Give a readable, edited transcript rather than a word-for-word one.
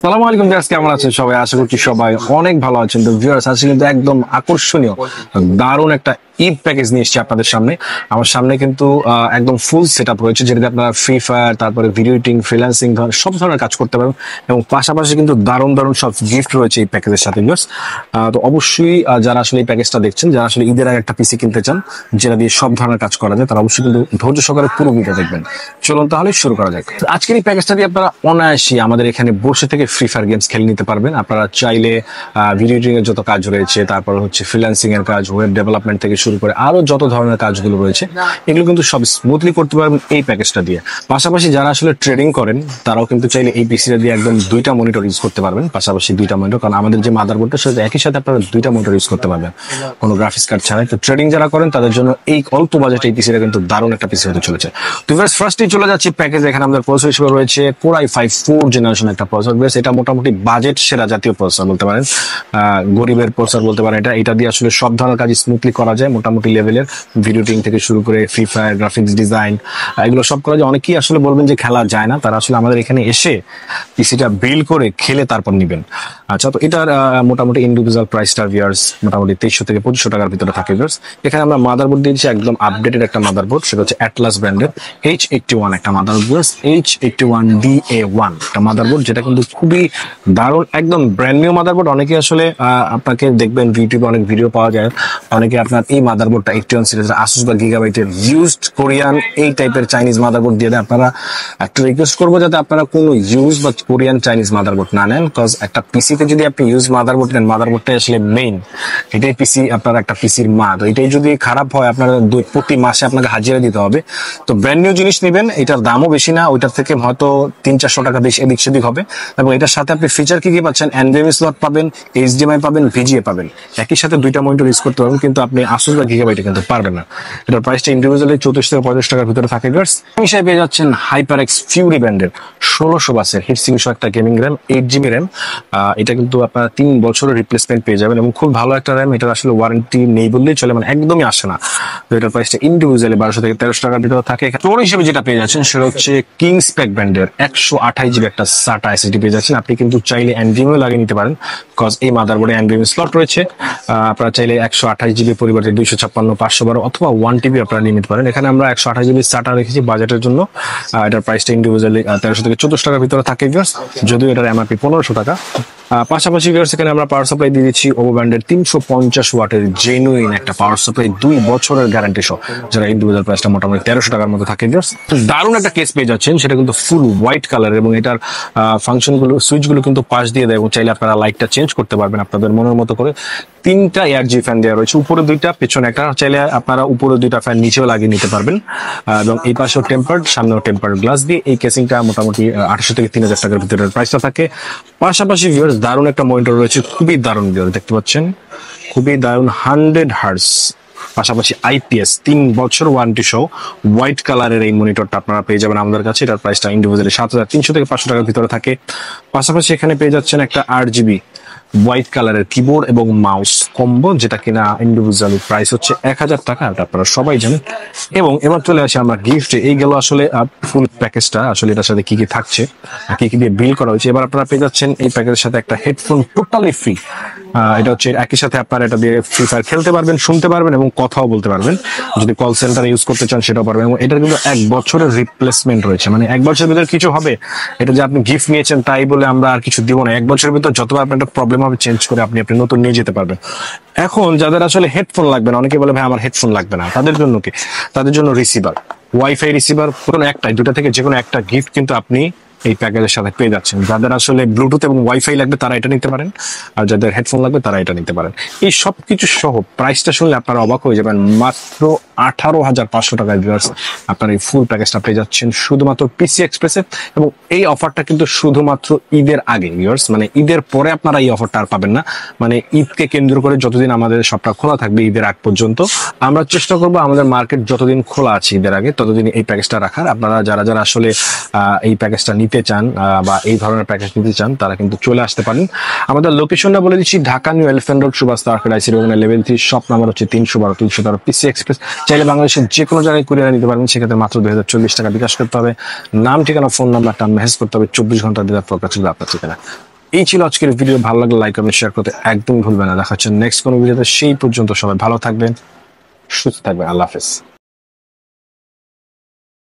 সালামু আলাইকুম ভিউয়ার্স, কেমন আছেন সবাই? আশা করছি সবাই অনেক ভালো আছেন। তো ভিউয়ার্স, আজকে কিন্তু একদম আকর্ষণীয় দারুণ একটা ঈদ প্যাকেজ নিয়ে এসেছি আপনাদের সামনে। আমার সামনে কিন্তু একদম ফুল সেটআপ রয়েছে, যেটাতে আপনারা ফ্রি ফায়ার, তারপরে ভিডিও এডিটিং, ফ্রিল্যান্সিং সব ধরনের কাজ করতে পারবেন, এবং পাশাপাশি কিন্তু দারুণ দারুণ সব গিফট রয়েছে এই প্যাকেজের সাথে ভিউয়ার্স। তো অবশ্যই যারা আসলে এই প্যাকেজটা দেখছেন, যারা আসলে ঈদের আগে একটা পিসি কিনতে চান যেটা দিয়ে সব ধরনের কাজ করা যায়, তারা অবশ্যই কিন্তু ধৈর্য সহকারে পুরো ভিডিও দেখবেন। চলুন তাহলে শুরু করা যাক। আজকের এই প্যাকেজটা দিয়ে আপনারা অনায়াসে আমাদের এখানে বসে থেকে ফ্রি ফায়ার গেমস খেলে নিতে পারবেন। আপনারা চাইলে ভিডিও এডিটিং এর যত কাজ রয়েছে, তারপর হচ্ছে ফ্রিল্যান্সিং এর কাজ, ওয়েব ডেভেলপমেন্ট থেকে শুরু করে আরো যত ধরনের কাজগুলো রয়েছে, এগুলো কিন্তু সব স্মুথলি করতে পারবেন এই প্যাকেজটা দিয়ে। পাশাপাশি যারা আসলে ট্রেডিং করেন, তারাও কিন্তু চাইলে এই পিসিটা দিয়ে একদম দুইটা মনিটর ইউজ করতে পারবেন, পাশাপাশি দুইটা মনিটর, কারণ আমাদের যে মাদারবোর্ডটা সেটা একই সাথে আপনারা দুইটা মনিটর ইউজ করতে পারবেন কোনো গ্রাফিক্স কার্ড ছাড়াই। তো ট্রেডিং যারা করেন তাদের জন্য এই অল্প বাজেটে এই পিসিটা কিন্তু দারুণ একটা পিসি হতে চলেছে। তো ফার্স্টেই চলে যাচ্ছে প্যাকেজ। এখানে আমাদের প্রসেসর হিসেবে রয়েছে Core i5 4th জেনারেশন একটা প্রসেসর। এটা মোটামুটি বাজেট সেরা জাতীয় প্রসেসর বলতে পারেন, গরিবের প্রসেসর বলতে পারেন। এটা দিয়ে আসলে সব ধরনের কাজ স্মুথলি করা যায়, মোটামুটি লেভেলের ভিডিও এডিটিং থেকে শুরু করে ফ্রি ফায়ার, গ্রাফিক্স ডিজাইন, এগুলো সব করা যায়। অনেকেই আসলে বলবেন যে খেলা যায় না, তারা আসলে আমাদের এখানে এসে পিসিটা বিল্ড করে খেলে তারপর নিবেন। আচ্ছা, তো এটার মোটামুটি ইন্ডিভিজুয়াল প্রাইসটা ভিউয়ার্স মোটামুটি 2300 থেকে 2500 টাকার ভিতরে থাকে ভিউয়ার্স। এখানে আমরা মাদারবোর্ড দিয়েছি একদম আপডেটেড একটা মাদারবোর্ড, সেটা হচ্ছে অ্যাটলাস ব্র্যান্ডের H81 একটা মাদারবোর্ড ভিউয়ার্স, H81DA1 একটা মাদারবোর্ড, যেটা কিন্তু খুবই দারুণ, একদম ব্র্যান্ড নিউ মাদারবোর্ড। অনেকে আসলে আপনাকে দেখবেন ইউটিউবে অনেক ভিডিও পাওয়া যায়, অনেকে আপনার এই মাদারবোর্ডটা 81 সিরিজের আসুস বা গিগাবাইটের ইউজড কোরিয়ান এই টাইপের চাইনিজ মাদারবোর্ড দিয়ে দেয়। আপনারা একটা রিকোয়েস্ট করবো যাতে আপনারা কোনো ইউজ বা কোরিয়ান চাইনিজ মাদারবোর্ড না নেন, বিকজ একটা পিসিতে যদি আপনি ইউজ মাদারবোর্ড নেন, মাদারবোর্ডটাই আসলে মেইন, এটাই পিসি আপনার একটা পিসির মা। তো এটাই যদি খারাপ হয়, আপনার প্রতি মাসে আপনাকে হাজিরা দিতে হবে। তো ব্র্যান্ড নিউ জিনিস নেবেন, এটার দামও বেশি না, ওইটার থেকে হয়তো 300-400 টাকা বেশি এদিক সেদিক হবে। এবং এটার সাথে আপনি ফিচার কি কি পাচ্ছেন, এনভিএমই স্লট পাবেন, এইচডিএমআই পাবেন, ভিজিএ পাবেন, একই সাথে দুইটা মনিটর ইউজ করতে পারবেন, কিন্তু আপনি আসুস বা গিগাবাইটে কিন্তু পারবেন না। এটার প্রাইসটা ইন্ডিভিজুয়ালি 34 থেকে 35 টাকার ভিতরে থাকে গার্স। হিসাবে পেয়ে যাচ্ছেন HyperX Fury ব্র্যান্ডের 1600 বাসের হিটসিং সহ একটা গেমিং র্যাম, 8GB র্যাম। এটা কিন্তু আপনারা 3 বছরের রিপ্লেসমেন্ট পেয়ে যাবেন, এবং খুব ভালো একটা র্যাম। এটার আসলে ওয়ারেন্টি নেই বললেই চলে, মানে একদমই আসে না। তো এটার প্রাইসটা ইন্ডিভিজুয়ালি 1200 থেকে 1300 টাকার ভিতরে থাকে। স্টোর হিসেবে যেটা পেয়ে যাচ্ছেন সেটা হচ্ছে কিংসপ্যাক ব্র্যান্ডের 128GB একটা SATA SSD পেয়ে যাচ্ছেন। আপনি কিন্তু চাইলে এনভিএমও লাগিয়ে নিতে পারেন, বিকজ এই মাদারবোর্ডে এনভিএমই স্লট রয়েছে। আপনারা চাইলে 128GB পরিবর্তে 256, 512 অথবা 1TB আপনারা নিয়ে নিতে পারেন। এখানে আমরা 128GB SATA রেখেছি বাজেটের জন্য। এটার প্রাইসটা ইন্ডিভিজুয়ালি 1300 থেকে 1400 টাকার ভিতরে থাকে ভিউয়ার্স, যদিও এটার এমআরপি 1500 টাকা। পাশাপাশি ভিউয়ার্স এখানে আমরা পাওয়ার সাপ্লাই দিয়ে দিচ্ছি ওভো ব্র্যান্ডের 350 ওয়াটের জেনুইন একটা পাওয়ার সাপ্লাই, 2 বছরের গ্যারান্টি সহ, যারা ইন্ডিভিজুয়াল প্রাইসটা মোটামুটি 1300 টাকার মতো থাকে ভিউয়ার্স। দারুণ একটা কেস পেয়ে যাচ্ছেন, সেটা কিন্তু ফুল হোয়াইট কালার, এবং এটার ফাংশনগুলো, সুইচগুলো কিন্তু পাশ দিয়ে দেয়, এবং চাইলে আপনারা লাইটটা চেঞ্জ করতে পারবেন আপনাদের মনের মতো করে। 3টা এয়ারজি ফ্যান দেওয়া রয়েছে, উপরে 2টা, পেছনে একটা। চাইলে আপনারা উপরে 2টা ফ্যান নিচেও লাগিয়ে নিতে পারবেন, এবং এই পাশেও টেম্পার্ড, সামনেও টেম্পার্ড গ্লাস দিয়ে। এই কেসিংটা মোটামুটি 800 থেকে 3000 টাকার ভিতরে প্রাইসটা থাকে। পাশাপাশি ভিউয়ার্স দারুণ একটা মনিটর রয়েছে, খুবই দারুণ ভিউয়ার্স, দেখতে পাচ্ছেন খুবই দারুণ 100 হার্টজ, পাশাপাশি আইপিএস 3 বছর ওয়ারেন্টি সহ হোয়াইট কালারের এই মনিটরটা আপনারা পেয়ে যাবেন আমাদের কাছে। এটার প্রাইসটা ইন্ডিভিজুয়ালি 7300 থেকে 500 টাকার ভিতরে থাকে। পাশাপাশি এখানে পেয়ে যাচ্ছেন একটা 8GB হোয়াইট কালারের কিবোর্ড এবং মাউস কম্বো, যেটা কিনা ইন্ডিভিজুয়ালি প্রাইস হচ্ছে 1000 টাকা, এটা আপনারা সবাই জানেন। এবং এবার চলে আসি আমরা গিফটে। এই গেল আসলে ফুল প্যাকেজটা, আসলে এটার সাথে কি কি থাকছে, কি কি দিয়ে বিল করা হয়েছে। এবার আপনারা পেয়ে যাচ্ছেন এই প্যাকেজের সাথে একটা হেডফোন টোটালি ফ্রি। এটা হচ্ছে একই সাথে আপনারা এটা দিয়ে ফ্রি ফায়ার খেলতে পারবেন, শুনতে পারবেন, এবং কথাও বলতে পারবেন। যদি কল সেন্টার ইউজ করতে চান সেটাও পারবেন। এবং এটার কিন্তু 1 বছরের রিপ্লেসমেন্ট রয়েছে, মানে 1 বছরের ভিতরে কিছু হবে, এটা যে আপনি গিফট নিয়েছেন তাই বলে আমরা আর কিছু দিব না। 1 বছরের ভিতর যতবার আপনার একটা প্রবলেম হবে, চেঞ্জ করে আপনি নতুন নিয়ে যেতে পারবেন। এখন যাদের আসলে হেডফোন লাগবে না, অনেকে বলে ভাই আমার হেডফোন লাগবে না, তাদের জন্য কি? তাদের জন্য রিসিভার, ওয়াইফাই রিসিভার, কোনো একটাই, 2টা থেকে যে কোনো একটা গিফট কিন্তু আপনি এই প্যাকেজের সাথে পেয়ে যাচ্ছেন। যাদের আসলে ব্লুটুথ এবং ওয়াইফাই লাগবে তারা এটা নিতে পারেন, আর যাদের হেডফোন লাগবে তারা এটা নিতে পারেন। এই সবকিছু সহ প্রাইসটা শুনলে আপনারা অবাক হয়ে যাবেন, মাত্র 18,500 টাকায় ভিউয়ার্স আপনার এই ফুল প্যাকেজটা পেয়ে যাচ্ছেন শুধুমাত্র পিসি এক্সপ্রেসে। এবং এই অফারটা কিন্তু শুধুমাত্র ঈদের আগে ভিউয়ার্স, মানে ঈদের পরে আপনারা এই অফারটা আর পাবেন না। মানে ঈদকে কেন্দ্র করে যতদিন আমাদের শপটা খোলা থাকবে ঈদের আগ পর্যন্ত, আমরা চেষ্টা করবো আমাদের মার্কেট যতদিন খোলা আছে ঈদের আগে ততদিন এই প্যাকেজটা রাখার। আপনারা যারা যারা আসলে এই প্যাকেজটা নিতে চান বা এই ধরনের প্যাকেজ নিতে চান, তারা কিন্তু চলে আসতে পারেন। আমাদের লোকেশনটা বলে দিচ্ছি, Dhaka new elephant road, Subhash arcade আইসি ওখানে লেভেল 3, শপ নাম্বার হচ্ছে 312 পিসি এক্সপ্রেস। চাইলে বাংলাদেশের যে কোনো জায়গায় কুরিয়ার নিতে পারবেন, সেক্ষেত্রে মাত্র 2040 টাকা বিকাশ করতে হবে। নাম, ঠিকানা, ফোন নাম্বারটা মেসেজ করতে হবে, 24 ঘন্টার ভিতরে প্রকাশ করবে আপনার ঠিকানা। এই ছিল আজকের ভিডিও। ভালো লাগলে লাইক কমেন্ট শেয়ার করতে একদম ভুলবেন না। দেখা হচ্ছে নেক্সট কোনো ভিডিওতে। সেই পর্যন্ত সবাই ভালো থাকবেন, সুস্থ থাকবেন। আল্লাহ হাফেজ।